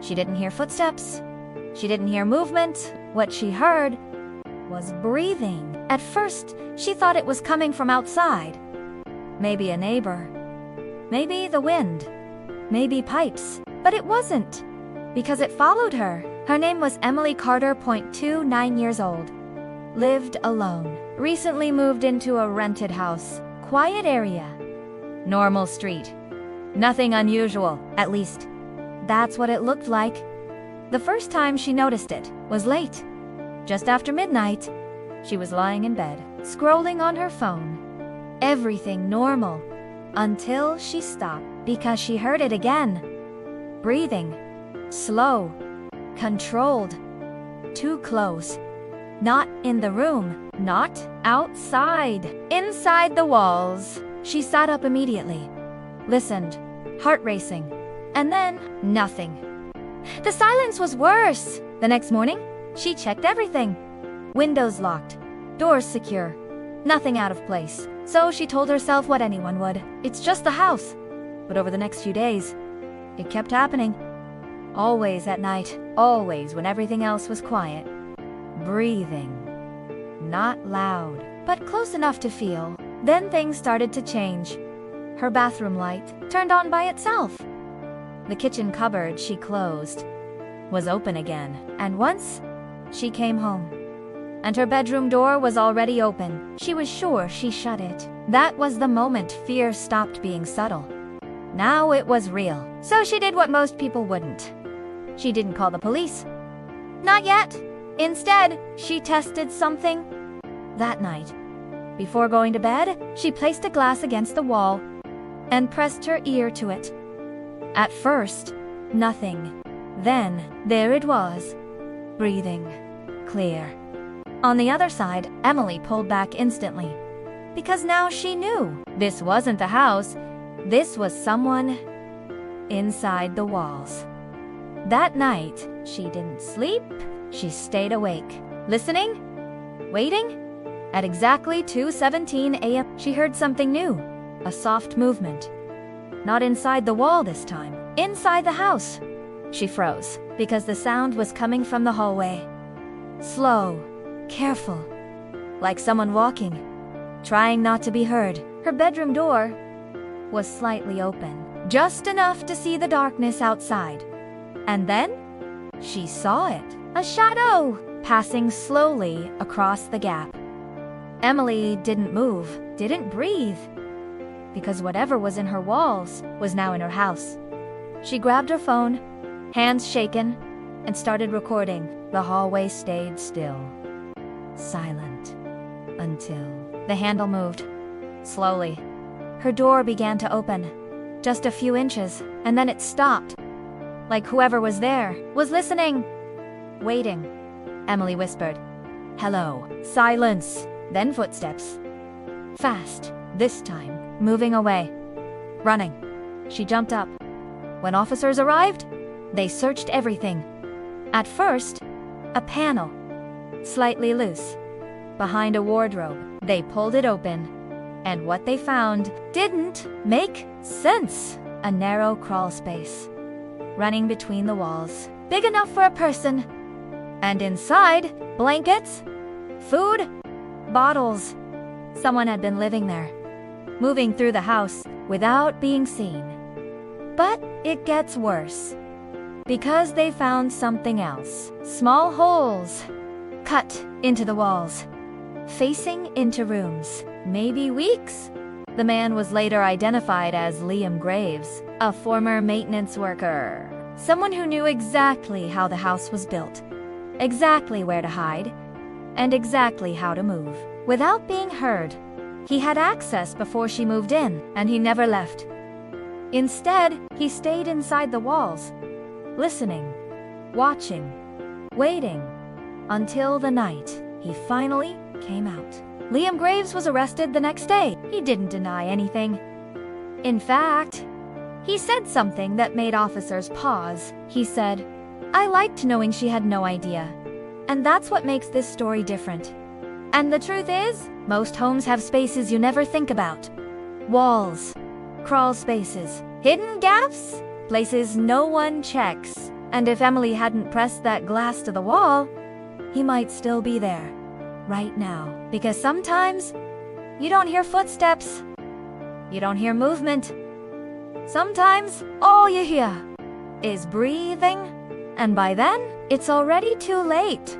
She didn't hear footsteps. She didn't hear movement. What she heard was breathing. At first, she thought it was coming from outside. Maybe a neighbor. Maybe the wind. Maybe pipes. But it wasn't, because it followed her. Her name was Emily Carter, 29 years old. Lived alone. Recently moved into a rented house. Quiet area. Normal street. Nothing unusual, at least. That's what it looked like. The first time she noticed it was late. Just after midnight, she was lying in bed, scrolling on her phone. Everything normal, until she stopped because she heard it again. Breathing. Slow. Controlled. Too close. Not in the room. Not outside. Inside the walls. She sat up immediately. Listened. Heart racing. And then, nothing. The silence was worse. The next morning, she checked everything. Windows locked. Doors secure. Nothing out of place. So she told herself what anyone would. It's just the house. But over the next few days, it kept happening. Always at night. Always when everything else was quiet. Breathing. Not loud, but close enough to feel. Then things started to change. Her bathroom light turned on by itself. The kitchen cupboard she closed was open again. And once, she came home. And her bedroom door was already open. She was sure she shut it. That was the moment fear stopped being subtle. Now it was real. So she did what most people wouldn't. She didn't call the police. Not yet. Instead, she tested something. That night, before going to bed, she placed a glass against the wall and pressed her ear to it. At first, nothing. Then, there it was. Breathing. Clear. On the other side, Emily pulled back instantly. Because now she knew. This wasn't the house. This was someone inside the walls. That night, she didn't sleep. She stayed awake. Listening? Waiting? At exactly 2:17 a.m., she heard something new. A soft movement. Not inside the wall this time. Inside the house. She froze, because the sound was coming from the hallway. Slow. Careful. Like someone walking. Trying not to be heard. Her bedroom door was slightly open. Just enough to see the darkness outside. And then, she saw it. A shadow passing slowly across the gap. Emily didn't move, didn't breathe, because whatever was in her walls was now in her house. She grabbed her phone, hands shaken, and started recording. The hallway stayed still. Silent. Until the handle moved. Slowly. Her door began to open. Just a few inches, and then it stopped. Like whoever was there was listening. Waiting. Emily whispered. Hello. Silence. Then footsteps. Fast. This time. Moving away. Running. She jumped up. When officers arrived, they searched everything. At first, a panel. Slightly loose. Behind a wardrobe. They pulled it open. And what they found didn't make sense. A narrow crawl space. Running between the walls. Big enough for a person. And inside, blankets, food, bottles. Someone had been living there. Moving through the house without being seen. But it gets worse. Because they found something else. Small holes. Cut into the walls. Facing into rooms. Maybe weeks. The man was later identified as Liam Graves, a former maintenance worker. Someone who knew exactly how the house was built. Exactly where to hide. And exactly how to move. Without being heard. He had access before she moved in, and he never left. Instead, he stayed inside the walls. Listening. Watching. Waiting. Until the night he finally came out. Liam Graves was arrested the next day. He didn't deny anything. In fact, he said something that made officers pause. He said, I liked knowing she had no idea. And that's what makes this story different. And the truth is, most homes have spaces you never think about. Walls, crawl spaces, hidden gaps, places no one checks. And if Emily hadn't pressed that glass to the wall, he might still be there, right now. Because sometimes, you don't hear footsteps. You don't hear movement. Sometimes, all you hear is breathing, and by then, it's already too late.